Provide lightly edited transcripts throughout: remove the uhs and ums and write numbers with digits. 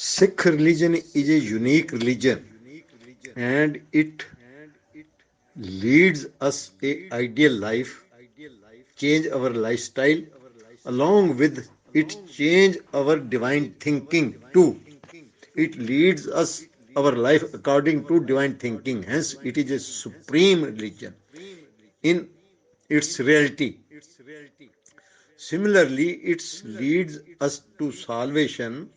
Sikh religion is a unique religion and it leads us a ideal life, change our lifestyle, along with it change our divine thinking too. It leads us our life according to divine thinking. Hence, it is a supreme religion in its reality. Similarly, it leads us to salvation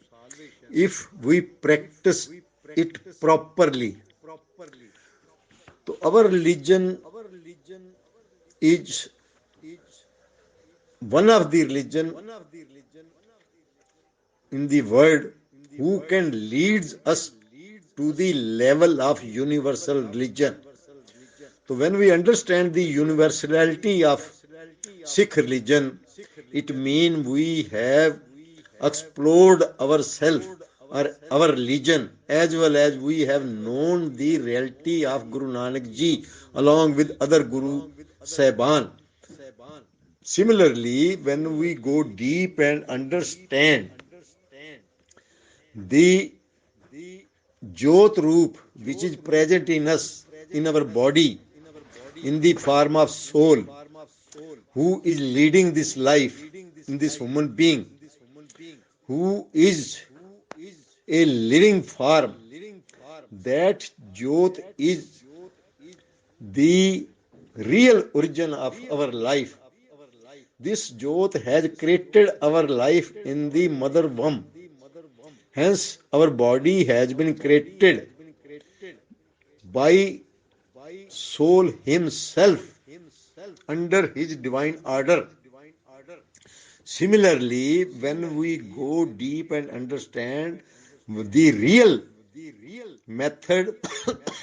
if we practice it properly. So our religion is one of the religion in the world who can lead us to the level of universal religion. So when we understand the universality of Sikh religion, it means we have explored ourselves or our religion as well as we have known the reality of Guru Nanak Ji along with other Guru Sahban. Similarly, when we go deep and understand the Jyot Roop which is present in us, in our body, in the form of soul, who is leading this life in this human being, who is a living form, that Jyot is the real origin of our life. This Jyot has created our life in the mother womb. Hence, our body has been created by soul himself under his divine order. Similarly, when we go deep and understand the real method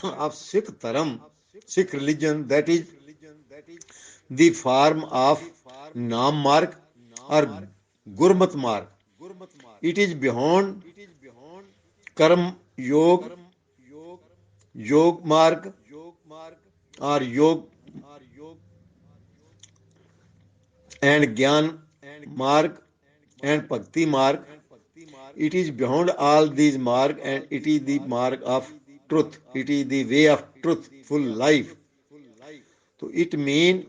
of Sikh Dharam, Sikh religion, that is the form of Nam Marg or Gurmat Marg. It is beyond Karm Yog, Yog Marg or Yog and Gyan Marg and Bhakti Marg. It is beyond all these marg and it is the marg of truth. It is the way of truthful life. So it means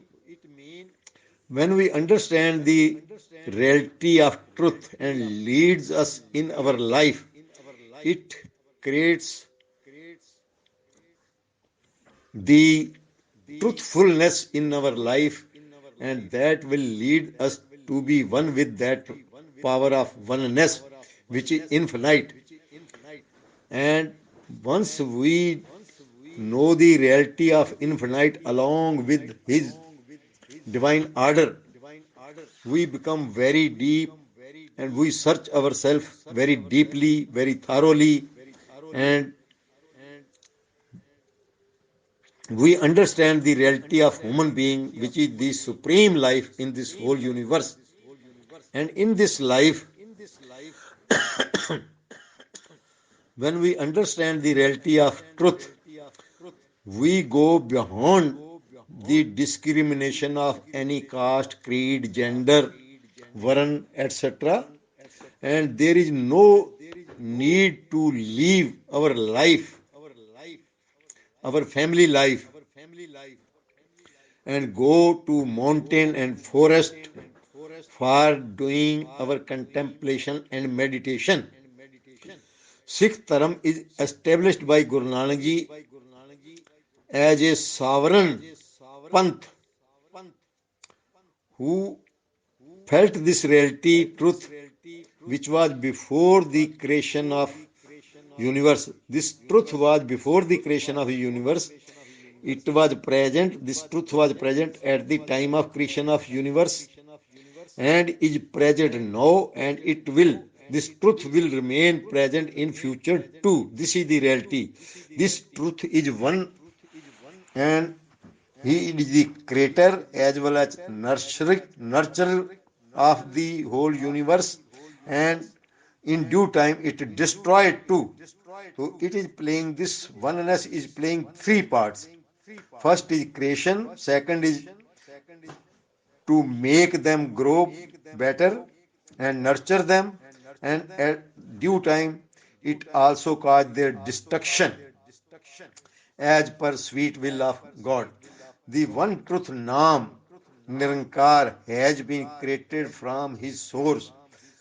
when we understand the reality of truth and leads us in our life, it creates the truthfulness in our life and that will lead us to be one with that power of oneness which is infinite. And once we know the reality of infinite along with his divine order, we become very deep and we search ourselves very deeply, very thoroughly, and we understand the reality of human being, which is the supreme life in this whole universe. And in this life, when we understand the reality of truth, we go beyond the discrimination of any caste, creed, gender, varn, etc. And there is no need to leave our life, our family life, and go to mountain and forest for doing our contemplation and meditation. Sikh Dharam is established by Guru Nanak Ji as a sovereign panth who felt this reality, truth, which was before the creation of universe. This truth was before the creation of the universe. It was present, this truth was present at the time of creation of universe and is present now and it will, this truth will remain present in future too. This is the reality. This truth is one and he is the creator as well as nurturer of the whole universe and in due time it destroyed too. So it is playing, this oneness is playing three parts. First is creation, second is to make them grow better and nurture them, and at due time it also caused their destruction as per sweet will of God. The one truth Nam Nirankar has been created from his source,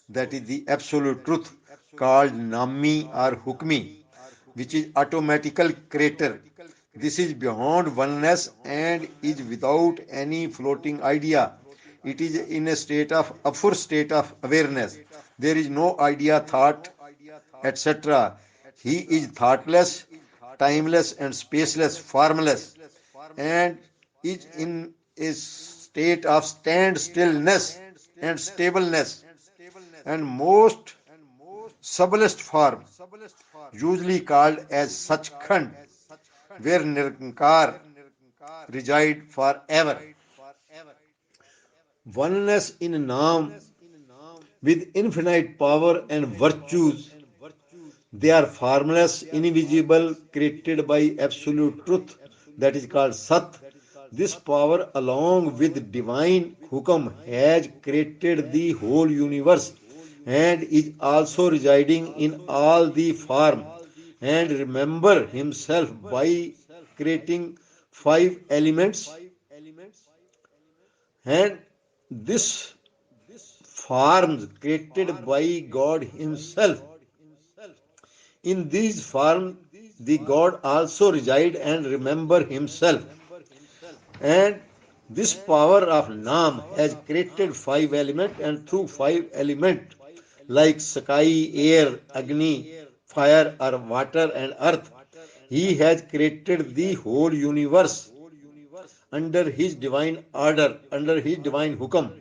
that is the absolute truth called Nami or Hukmi, which is automatical creator. This is beyond oneness and is without any floating idea. It is in a state of a full state of awareness. There is no idea, thought, etc. He is thoughtless, timeless, and spaceless, formless, and is in a state of standstillness and stableness, and most subtlest form, usually called as Sachkhand, where Nirankar reside forever. Oneness in Nam with infinite power and virtues. They are formless, invisible, created by absolute truth, that is called Sat. This power, along with divine Hukam, has created the whole universe and is also residing in all the form, and remember himself by creating five elements, and this forms created by God himself. In these forms, the God also reside and remember himself. And this power of Nam has created five elements, and through five elements like sky, air, Agni, fire or water and earth, he has created the whole universe under his divine order, under his divine hukam.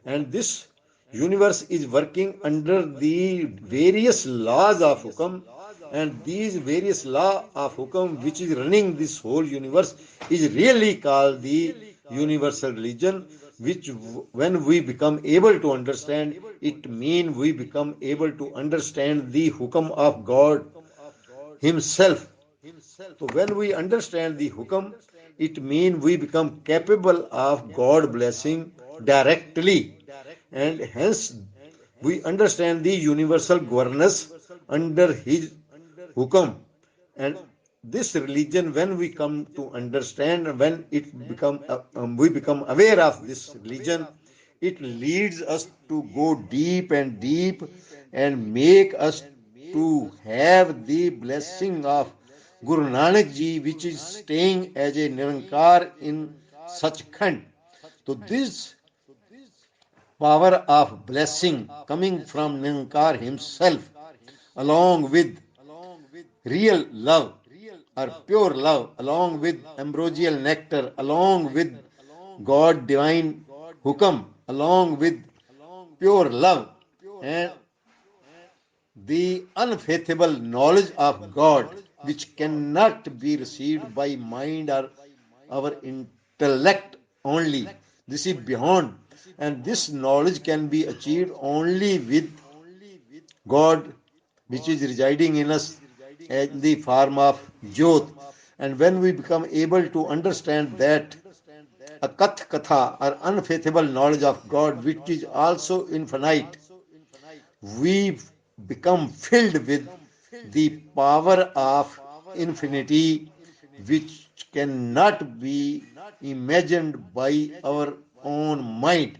And this universe is working under the various laws of hukam, and these various law of hukam which is running this whole universe is really called the universal religion, which when we become able to understand it, mean we become able to understand the hukam of God himself. So when we understand the hukam, it means we become capable of God blessing directly, and hence we understand the universal governance under his hukam. And this religion, when we come to understand, when it become we become aware of this religion, it leads us to go deep and deep and make us to have the blessing of Guru Nanak Ji, which is staying as a Nirankar in Sachkhand. So this power of blessing coming from Nirankar himself, along with real love or pure love, along with ambrosial nectar, along with God divine hukam, along with pure love, and the unfathomable knowledge of God, which cannot be received by mind or our intellect only. This is beyond, and this knowledge can be achieved only with God, which is residing in us in the form of Jyot. And when we become able to understand that a Kath Katha or unfathomable knowledge of God, which is also infinite, we become filled with the power of infinity, which cannot be imagined by our own mind.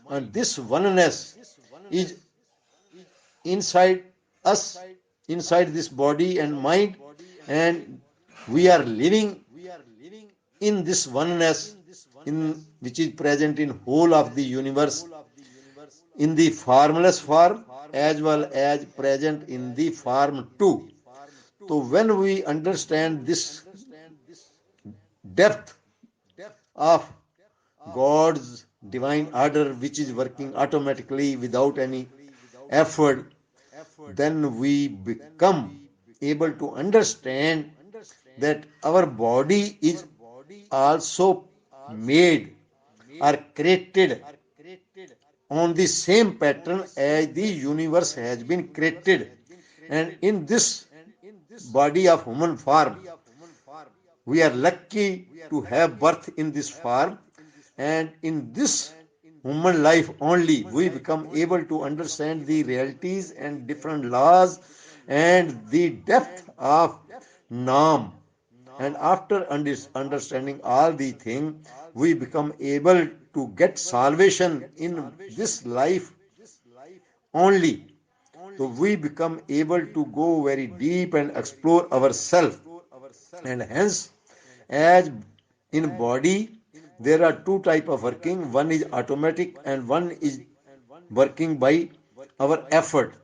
And this oneness is inside us, inside this body and mind, and we are living in this oneness, in which is present in whole of the universe, in the formless form as well as present in the form too. So when we understand this depth of God's divine order, which is working automatically without any effort, then we become able to understand that our body is also made or created on the same pattern as the universe has been created. And in this body of human form, we are lucky to have birth in this form, and in this human life only we become able to understand the realities and different laws and the depth of Nam. And after understanding all the things, we become able to get salvation in this life only. So we become able to go very deep and explore ourselves. And hence, as in body, there are two type of working. One is automatic and one is working by our effort.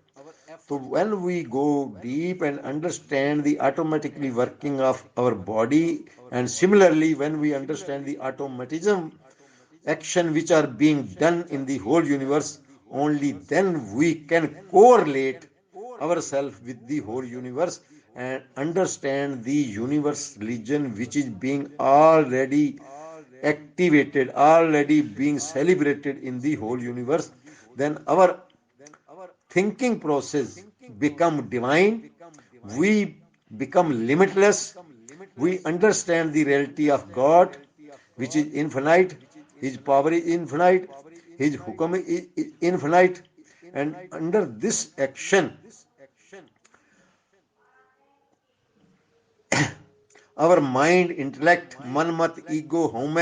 So when we go deep and understand the automatically working of our body, and similarly when we understand the automatism action which are being done in the whole universe, only then we can correlate ourselves with the whole universe and understand the universe religion which is being already activated, already being celebrated in the whole universe. Then our thinking process become divine, we become limitless, we understand the reality of God, which is infinite, His power is infinite, His hukam is infinite, and under this action, our mind, intellect, manmat, ego, home,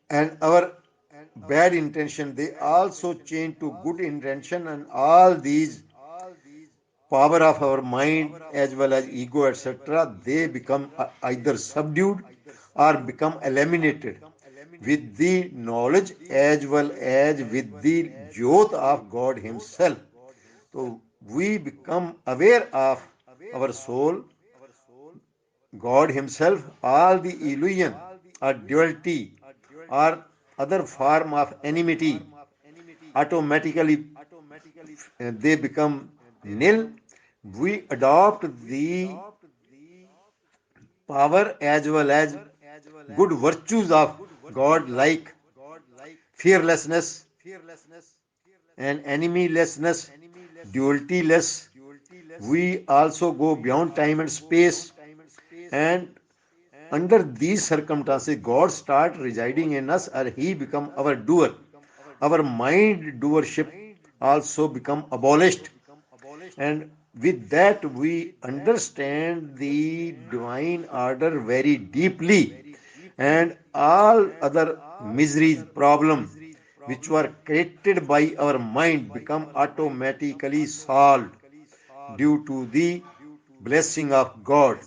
and our bad intention, they also change to good intention, and all these power of our mind as well as ego, etc., they become either subdued or become eliminated with the knowledge as well as with the jyot of God Himself. So we become aware of our soul, God Himself, all the illusion or duality or other form of enmity automatically they become nil. We adopt the power as well as good virtues of God, like fearlessness and enemylessness, dualityless. We also go beyond time and space, and under these circumstances, God start residing in us, or He become our doer. Our mind doership also become abolished, and with that we understand the divine order very deeply, and all other miseries problem which were created by our mind become automatically solved due to the blessing of God.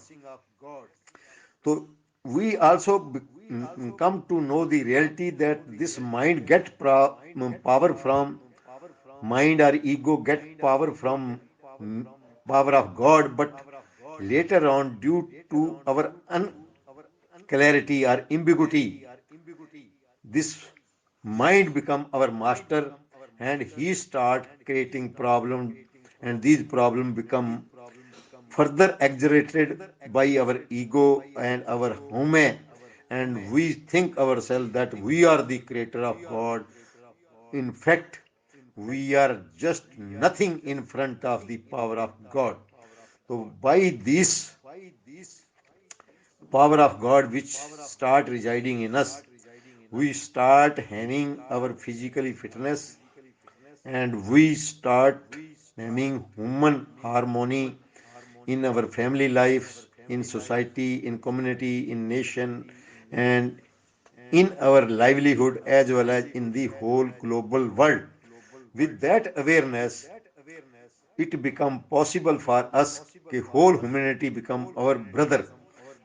So we also come to know the reality that this mind get power from mind or ego get power from mm, power of God, but later on, due to our unclarity or ambiguity, this mind become our master, and he start creating problem, and these problem become further exaggerated by our ego and our home, and we think ourselves that we are the creator of God. In fact, we are just nothing in front of the power of God. So by this power of God which start residing in us, we start having our physically fitness, and we start having human harmony in our family lives, in society, in community, in nation, and in our livelihood as well as in the whole global world. With that awareness, it become possible for us कि whole humanity become our brother.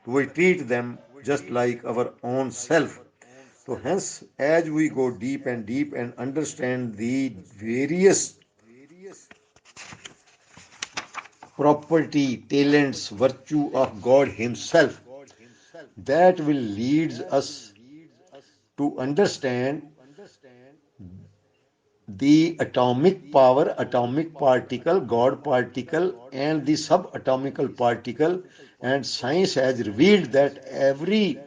We treat them just like our own self. So hence, as we go deep and deep and understand the various property, talents, virtue of God Himself, that will lead us to understand the atomic power, atomic particle, God particle, and the subatomical particle. And science has revealed that every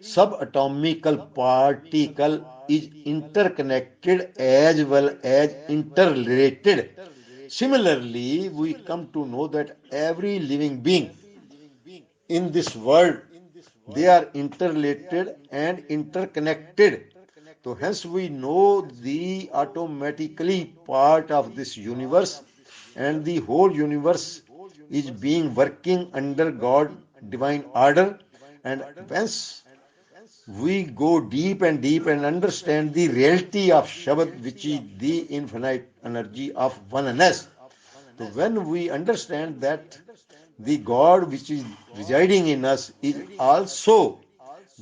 subatomical particle is interconnected as well as interrelated. Similarly, we come to know that every living being in this world, they are interrelated and interconnected. So hence we know the automatically part of this universe, and the whole universe is being working under God divine order. And once we go deep and deep and understand the reality of Shabad, which is the infinite energy of oneness. So when we understand that the God which is residing in us is also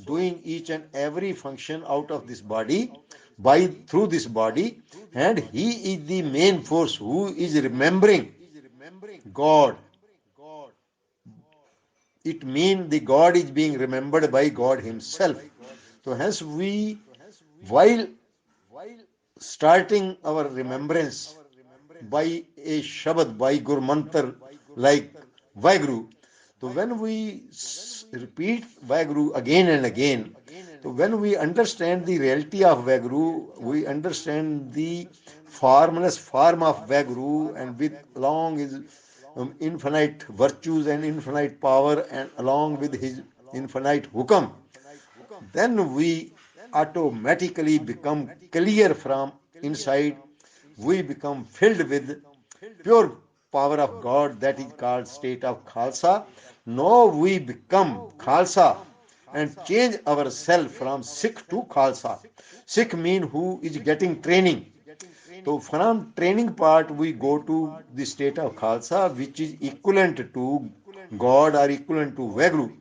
doing each and every function out of this body by through this body, and he is the main force who is remembering God. It means the God is being remembered by God himself. So hence we, while starting our remembrance by a Shabad, by Guru Mantra like Waheguru. So when we repeat Waheguru again and again, so when we understand the reality of Waheguru, we understand the formless form of Waheguru, and with along his infinite virtues and infinite power, and along with his infinite hukam, then we automatically become clear from inside. We become filled with pure power of God, that is called state of Khalsa. Now we become Khalsa and change ourselves from Sikh to Khalsa. Sikh mean who is getting training. So from training part we go to the state of Khalsa, which is equivalent to God or equivalent to Waheguru.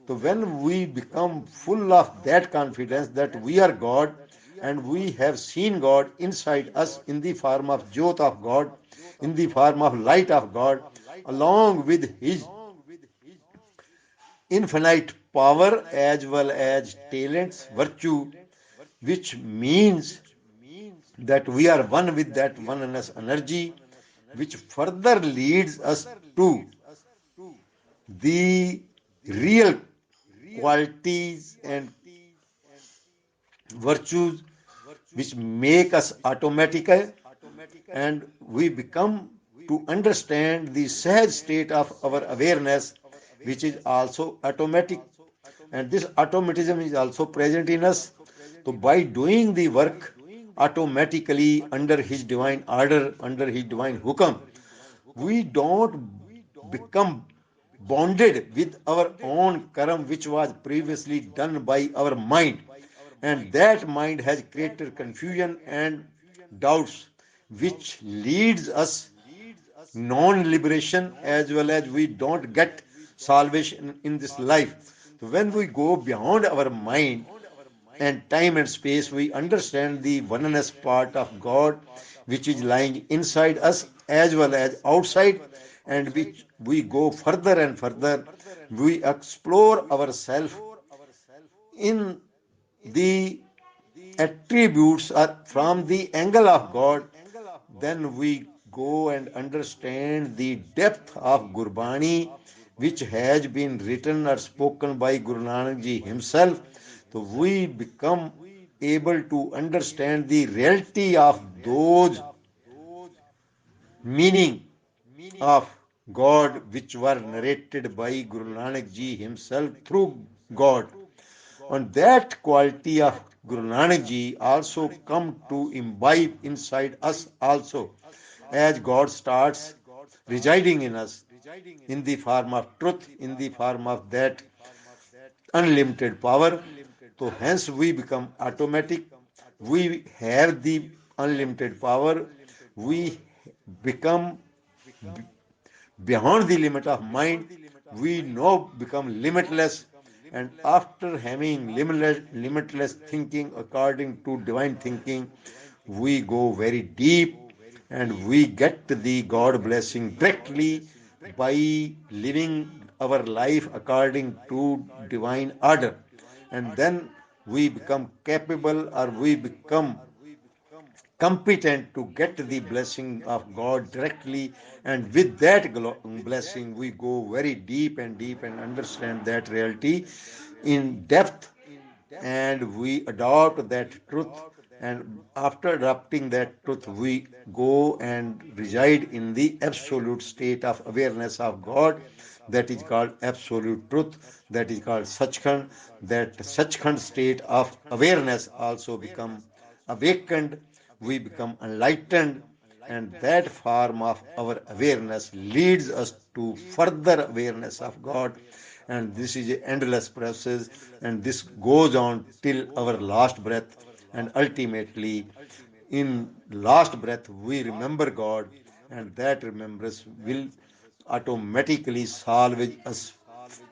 So when we become full of that confidence that we are God and we have seen God inside us in the form of Jyot of God, in the form of light of God, along with His infinite power as well as talents, virtue, which means that we are one with that oneness energy, which further leads us to the real qualities and virtues which make us automatic, and we become to understand the sahaj state of our awareness, which is also automatic, and this automatism is also present in us. So by doing the work automatically under his divine order, under his divine hukam, we don't become bonded with our own karma which was previously done by our mind, and that mind has created confusion and doubts, which leads us non-liberation, as well as we don't get salvation in this life. So when we go beyond our mind and time and space, we understand the oneness part of God, which is lying inside us as well as outside, and which we go further and further. We explore ourselves in the attributes are from the angle of God, then we go and understand the depth of Gurbani, which has been written or spoken by Guru Nanak Ji himself. So we become able to understand the reality of those meaning of God which were narrated by Guru Nanak Ji himself through God. And that quality of Guru Nanak Ji also come to imbibe inside us also, as God starts residing in us in the form of truth, in the form of that unlimited power. So hence we become automatic. We have the unlimited power. We become beyond the limit of mind. We now become limitless. And after having limitless thinking according to divine thinking, we go very deep and we get the God blessing directly by living our life according to divine order. And then we become capable, or we become competent to get the blessing of God directly, and with that blessing, we go very deep and understand that reality in depth, and we adopt that truth. And after adopting that truth, we go and reside in the absolute state of awareness of God, that is called absolute truth, that is called Sachkhand. That Sachkhand state of awareness also become awakened, we become enlightened, and that form of our awareness leads us to further awareness of God. And this is an endless process, and this goes on till our last breath. And ultimately, in last breath, we remember God, and that remembrance will automatically salvage us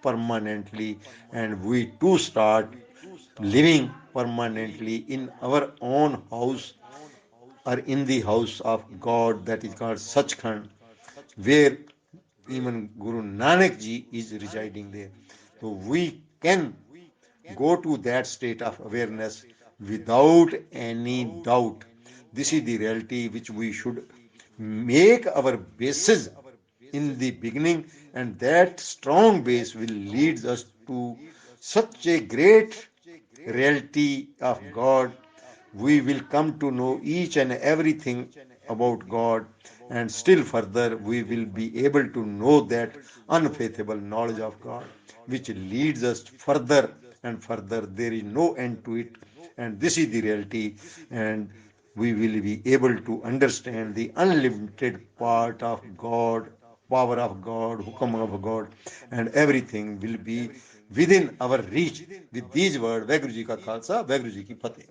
permanently, and we too start living permanently in our own house or in the house of God, that is called Sachkhand, where even Guru Nanak Ji is residing there. So we can go to that state of awareness without any doubt. This is the reality which we should make our basis in the beginning, and that strong base will lead us to such a great reality of God. We will come to know each and everything about God, and still further, we will be able to know that unfathomable knowledge of God, which leads us further and further. There is no end to it, and this is the reality. And we will be able to understand the unlimited part of God, power of God, hukam of God, and everything will be within our reach. With these words, Waheguru Ji ka Khalsa, Waheguru Ji ki Fateh.